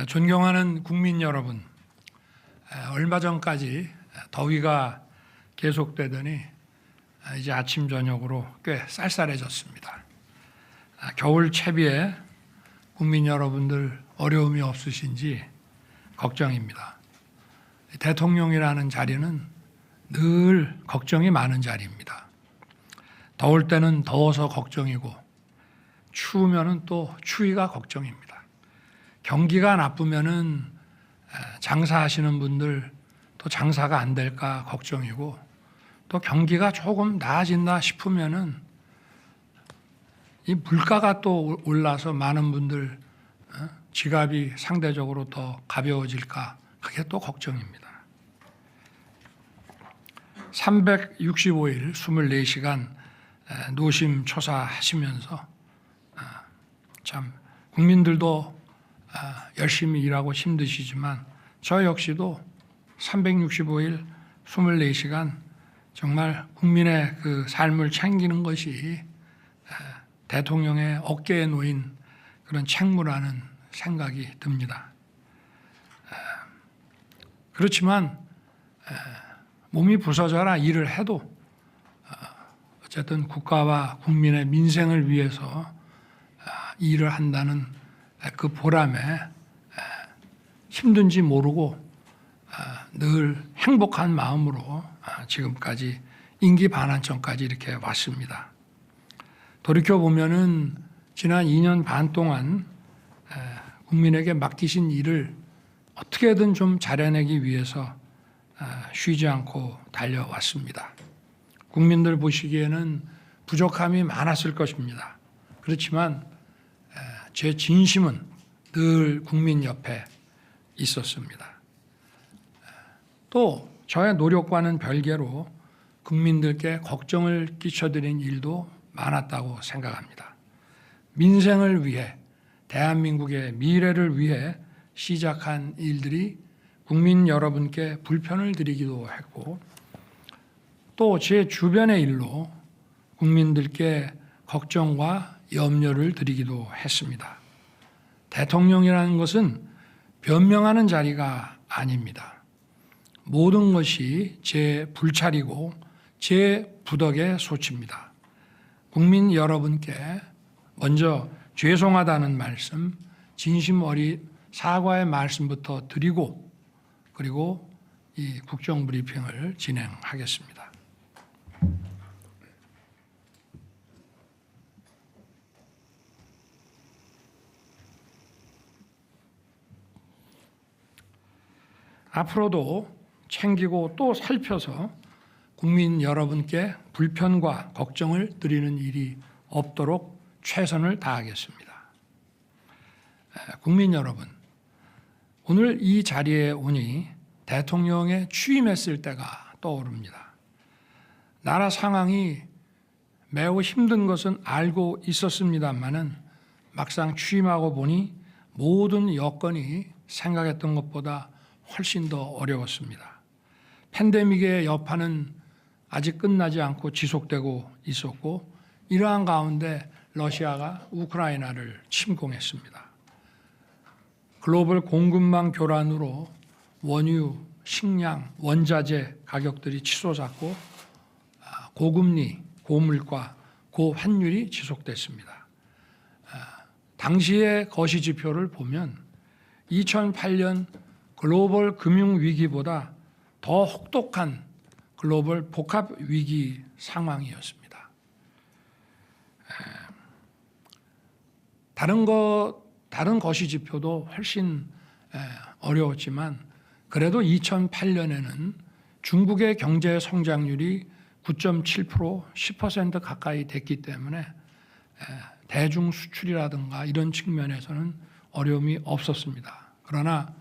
존경하는 국민 여러분, 얼마 전까지 더위가 계속되더니 이제 아침 저녁으로 꽤 쌀쌀해졌습니다. 겨울 채비에 국민 여러분들 어려움이 없으신지 걱정입니다. 대통령이라는 자리는 늘 걱정이 많은 자리입니다. 더울 때는 더워서 걱정이고 추우면은 또 추위가 걱정입니다. 경기가 나쁘면은 장사하시는 분들 또 장사가 안 될까 걱정이고, 또 경기가 조금 나아진다 싶으면은 이 물가가 또 올라서 많은 분들 지갑이 상대적으로 더 가벼워질까, 그게 또 걱정입니다. 365일 24시간 노심초사하시면서 참 국민들도 열심히 일하고 힘드시지만 저 역시도 365일 24시간 정말 국민의 그 삶을 챙기는 것이 대통령의 어깨에 놓인 그런 책무라는 생각이 듭니다. 그렇지만 몸이 부서져라 일을 해도 어쨌든 국가와 국민의 민생을 위해서 일을 한다는 그 보람에 힘든지 모르고 늘 행복한 마음으로 지금까지 임기 반환점까지 이렇게 왔습니다. 돌이켜보면은 지난 2년 반 동안 국민에게 맡기신 일을 어떻게든 좀 잘해내기 위해서 쉬지 않고 달려왔습니다. 국민들 보시기에는 부족함이 많았을 것입니다. 그렇지만 제 진심은 늘 국민 옆에 있었습니다. 또 저의 노력과는 별개로 국민들께 걱정을 끼쳐드린 일도 많았다고 생각합니다. 민생을 위해, 대한민국의 미래를 위해 시작한 일들이 국민 여러분께 불편을 드리기도 했고, 또 제 주변의 일로 국민들께 걱정과 염려를 드리기도 했습니다. 대통령이라는 것은 변명하는 자리가 아닙니다. 모든 것이 제 불찰이고 제 부덕의 소치입니다. 국민 여러분께 먼저 죄송하다는 말씀, 진심 어린 사과의 말씀부터 드리고, 그리고 이 국정브리핑을 진행하겠습니다. 앞으로도 챙기고 또 살펴서 국민 여러분께 불편과 걱정을 드리는 일이 없도록 최선을 다하겠습니다. 국민 여러분, 오늘 이 자리에 오니 대통령에 취임했을 때가 떠오릅니다. 나라 상황이 매우 힘든 것은 알고 있었습니다마는 막상 취임하고 보니 모든 여건이 생각했던 것보다 훨씬 더 어려웠습니다. 팬데믹의 여파는 아직 끝나지 않고 지속되고 있었고, 이러한 가운데 러시아가 우크라이나를 침공했습니다. 글로벌 공급망 교란으로 원유, 식량, 원자재 가격들이 치솟았고 고금리, 고물가, 고환율이 지속됐습니다. 당시의 거시지표를 보면 2008년 글로벌 금융위기보다 더 혹독한 글로벌 복합위기 상황이었습니다. 다른 거시지표도 훨씬 어려웠지만 그래도 2008년에는 중국의 경제 성장률이 9.7%, 10% 가까이 됐기 때문에 대중 수출이라든가 이런 측면에서는 어려움이 없었습니다. 그러나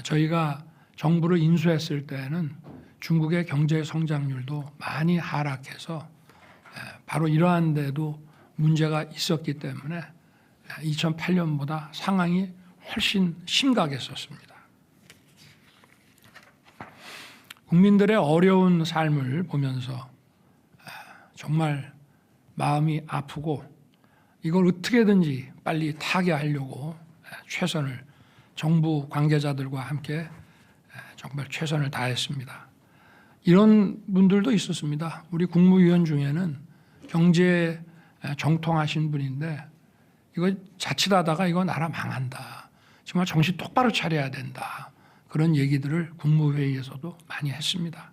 저희가 정부를 인수했을 때에는 중국의 경제 성장률도 많이 하락해서 바로 이러한 데도 문제가 있었기 때문에 2008년보다 상황이 훨씬 심각했었습니다. 국민들의 어려운 삶을 보면서 정말 마음이 아프고 이걸 어떻게든지 빨리 타개하려고 최선을 정부 관계자들과 함께 정말 최선을 다했습니다. 이런 분들도 있었습니다. 우리 국무위원 중에는 경제에 정통하신 분인데 이거 자칫하다가 이거 나라 망한다. 정말 정신 똑바로 차려야 된다. 그런 얘기들을 국무회의에서도 많이 했습니다.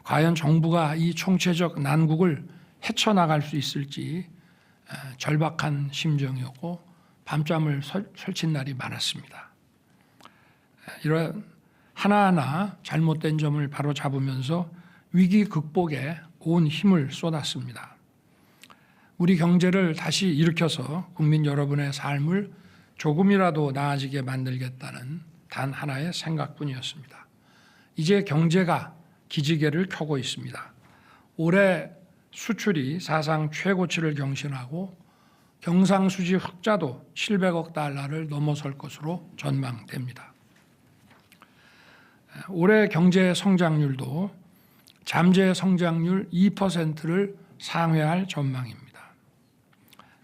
과연 정부가 이 총체적 난국을 헤쳐나갈 수 있을지 절박한 심정이었고 밤잠을 설친 날이 많았습니다. 이런 하나하나 잘못된 점을 바로 잡으면서 위기 극복에 온 힘을 쏟았습니다. 우리 경제를 다시 일으켜서 국민 여러분의 삶을 조금이라도 나아지게 만들겠다는 단 하나의 생각뿐이었습니다. 이제 경제가 기지개를 켜고 있습니다. 올해 수출이 사상 최고치를 경신하고 경상수지 흑자도 700억 달러를 넘어설 것으로 전망됩니다. 올해 경제 성장률도 잠재 성장률 2%를 상회할 전망입니다.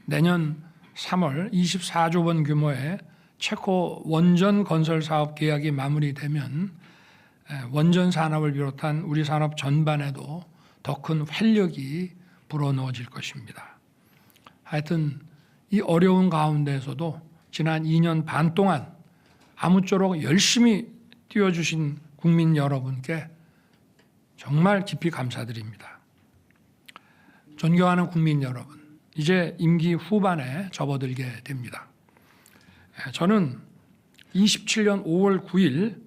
내년 3월 24조 원 규모의 체코 원전 건설 사업 계약이 마무리되면 원전 산업을 비롯한 우리 산업 전반에도 더 큰 활력이 불어넣어질 것입니다. 하여튼 이 어려운 가운데에서도 지난 2년 반 동안 아무쪼록 열심히 뛰어주신 국민 여러분께 정말 깊이 감사드립니다. 존경하는 국민 여러분, 이제 임기 후반에 접어들게 됩니다. 저는 27년 5월 9일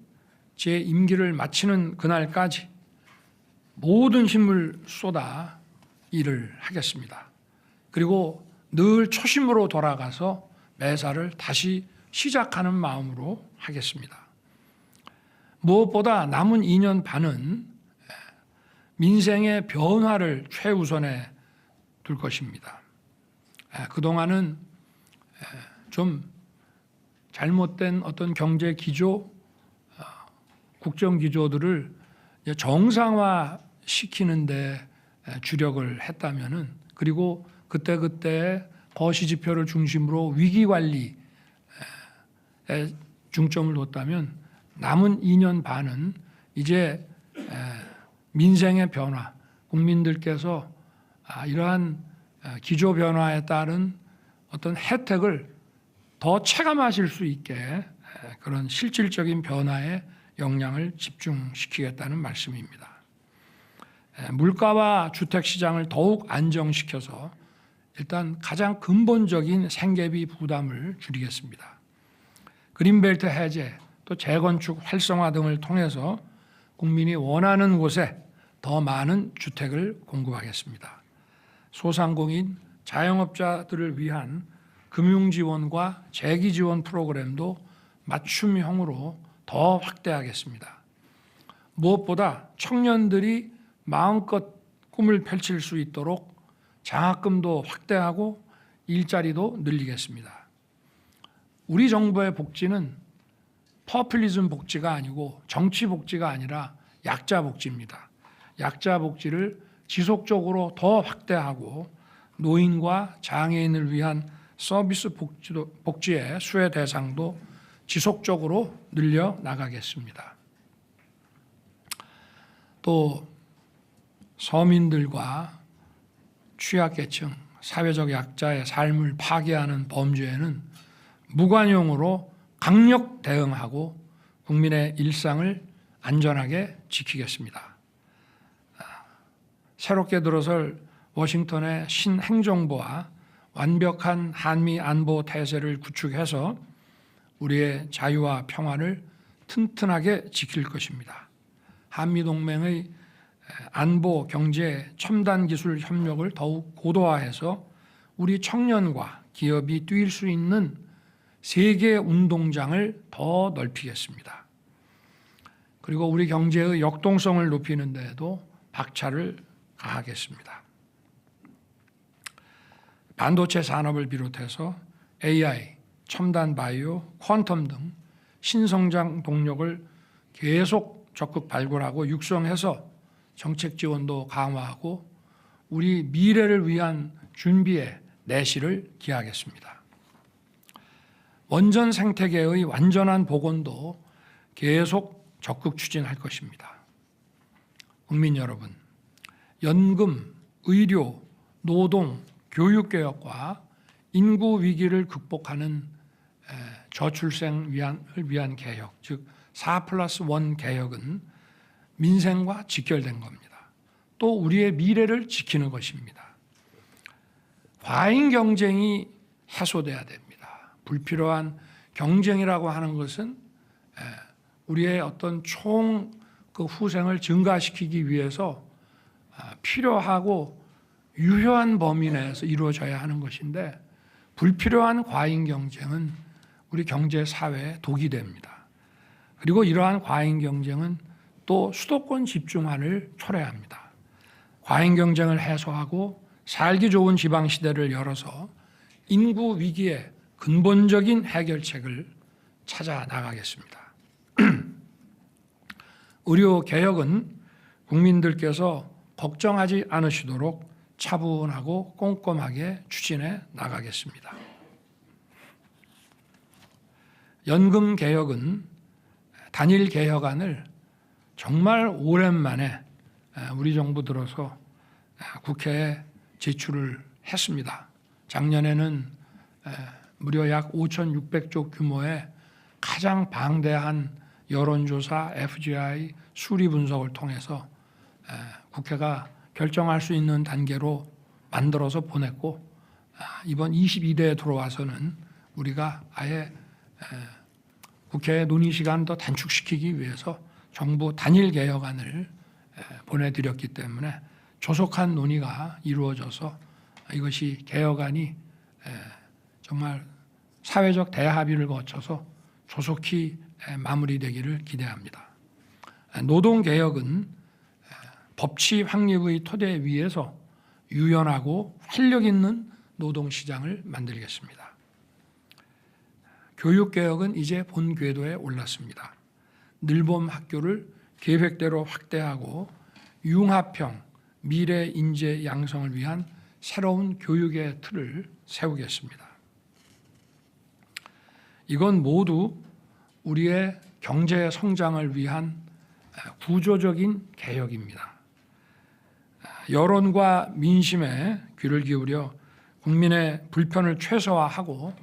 제 임기를 마치는 그날까지 모든 힘을 쏟아 일을 하겠습니다. 그리고 늘 초심으로 돌아가서 매사를 다시 시작하는 마음으로 하겠습니다. 무엇보다 남은 2년 반은 민생의 변화를 최우선에 둘 것입니다. 그동안은 좀 잘못된 어떤 경제 기조, 국정 기조들을 정상화 시키는데 주력을 했다면은, 그리고 그때그때 거시지표를 중심으로 위기 관리에 중점을 뒀다면 남은 2년 반은 이제 민생의 변화, 국민들께서 이러한 기조 변화에 따른 어떤 혜택을 더 체감하실 수 있게 그런 실질적인 변화에 역량을 집중시키겠다는 말씀입니다. 물가와 주택시장을 더욱 안정시켜서 일단 가장 근본적인 생계비 부담을 줄이겠습니다. 그린벨트 해제, 또 재건축 활성화 등을 통해서 국민이 원하는 곳에 더 많은 주택을 공급하겠습니다. 소상공인, 자영업자들을 위한 금융지원과 재기지원 프로그램도 맞춤형으로 더 확대하겠습니다. 무엇보다 청년들이 마음껏 꿈을 펼칠 수 있도록 장학금도 확대하고 일자리도 늘리겠습니다. 우리 정부의 복지는 퍼퓰리즘 복지가 아니고 정치 복지가 아니라 약자 복지입니다. 약자 복지를 지속적으로 더 확대하고 노인과 장애인을 위한 서비스 복지의 수혜 대상도 지속적으로 늘려 나가겠습니다. 또 서민들과 취약계층, 사회적 약자의 삶을 파괴하는 범죄에는 무관용으로 강력 대응하고 국민의 일상을 안전하게 지키겠습니다. 새롭게 들어설 워싱턴의 신행정부와 완벽한 한미 안보 태세를 구축해서 우리의 자유와 평화를 튼튼하게 지킬 것입니다. 한미동맹의 안보, 경제, 첨단 기술 협력을 더욱 고도화해서 우리 청년과 기업이 뛰일 수 있는 세계 운동장을 더 넓히겠습니다. 그리고 우리 경제의 역동성을 높이는 데에도 박차를 가하겠습니다. 반도체 산업을 비롯해서 AI, 첨단 바이오, 퀀텀 등 신성장 동력을 계속 적극 발굴하고 육성해서 정책 지원도 강화하고 우리 미래를 위한 준비에 내실을 기하겠습니다. 원전 생태계의 완전한 복원도 계속 적극 추진할 것입니다. 국민 여러분, 연금, 의료, 노동, 교육개혁과 인구 위기를 극복하는 저출생을 위한 개혁, 즉 4+1 개혁은 민생과 직결된 겁니다. 또 우리의 미래를 지키는 것입니다. 과잉 경쟁이 해소돼야 됩니다. 불필요한 경쟁이라고 하는 것은 우리의 어떤 총 그 후생을 증가시키기 위해서 필요하고 유효한 범위 내에서 이루어져야 하는 것인데, 불필요한 과잉 경쟁은 우리 경제 사회에 독이 됩니다. 그리고 이러한 과잉 경쟁은 또 수도권 집중화를 초래합니다. 과잉 경쟁을 해소하고 살기 좋은 지방 시대를 열어서 인구 위기의 근본적인 해결책을 찾아 나가겠습니다. 의료 개혁은 국민들께서 걱정하지 않으시도록 차분하고 꼼꼼하게 추진해 나가겠습니다. 연금 개혁은 단일 개혁안을 정말 오랜만에 우리 정부 들어서 국회에 제출을 했습니다. 작년에는 무려 약 5,600조 규모의 가장 방대한 여론조사 FGI 수리 분석을 통해서 국회가 결정할 수 있는 단계로 만들어서 보냈고, 이번 22대에 들어와서는 우리가 아예 국회 논의 시간 더 단축시키기 위해서 정부 단일 개혁안을 보내드렸기 때문에 조속한 논의가 이루어져서 이것이 개혁안이 정말 사회적 대합의를 거쳐서 조속히 마무리되기를 기대합니다. 노동개혁은 법치 확립의 토대 위에서 유연하고 활력 있는 노동시장을 만들겠습니다. 교육개혁은 이제 본 궤도에 올랐습니다. 늘봄 학교를 계획대로 확대하고 융합형 미래 인재 양성을 위한 새로운 교육의 틀을 세우겠습니다. 이건 모두 우리의 경제 성장을 위한 구조적인 개혁입니다. 여론과 민심에 귀를 기울여 국민의 불편을 최소화하고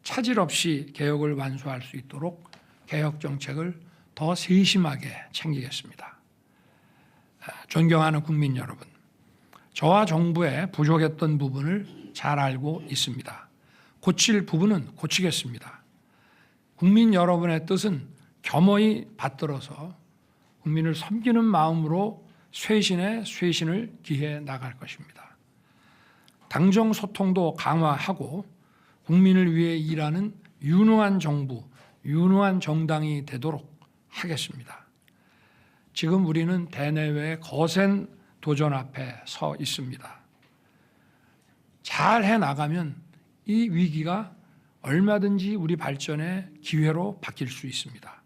차질 없이 개혁을 완수할 수 있도록 개혁 정책을 더 세심하게 챙기겠습니다. 존경하는 국민 여러분, 저와 정부의 부족했던 부분을 잘 알고 있습니다. 고칠 부분은 고치겠습니다. 국민 여러분의 뜻은 겸허히 받들어서 국민을 섬기는 마음으로 쇄신을 기해 나갈 것입니다. 당정 소통도 강화하고 국민을 위해 일하는 유능한 정부, 유능한 정당이 되도록 하겠습니다. 지금 우리는 대내외의 거센 도전 앞에 서 있습니다. 잘 해나가면 이 위기가 얼마든지 우리 발전의 기회로 바뀔 수 있습니다.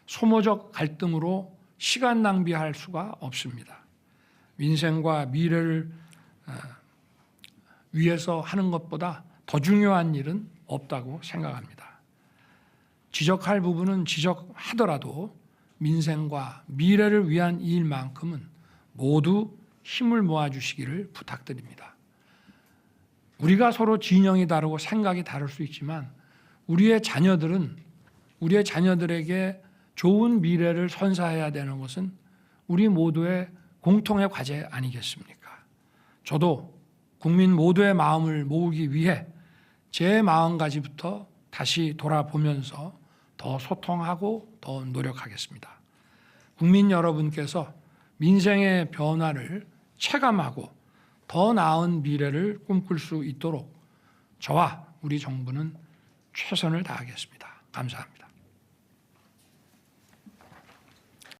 소모적 갈등으로 시간 낭비할 수가 없습니다. 민생과 미래를 위해서 하는 것보다 더 중요한 일은 없다고 생각합니다. 지적할 부분은 지적하더라도 민생과 미래를 위한 일만큼은 모두 힘을 모아주시기를 부탁드립니다. 우리가 서로 진영이 다르고 생각이 다를 수 있지만 우리의 자녀들에게 좋은 미래를 선사해야 되는 것은 우리 모두의 공통의 과제 아니겠습니까? 저도 국민 모두의 마음을 모으기 위해 제 마음가짐부터 다시 돌아보면서 더 소통하고 더 노력하겠습니다. 국민 여러분께서 민생의 변화를 체감하고 더 나은 미래를 꿈꿀 수 있도록 저와 우리 정부는 최선을 다하겠습니다. 감사합니다.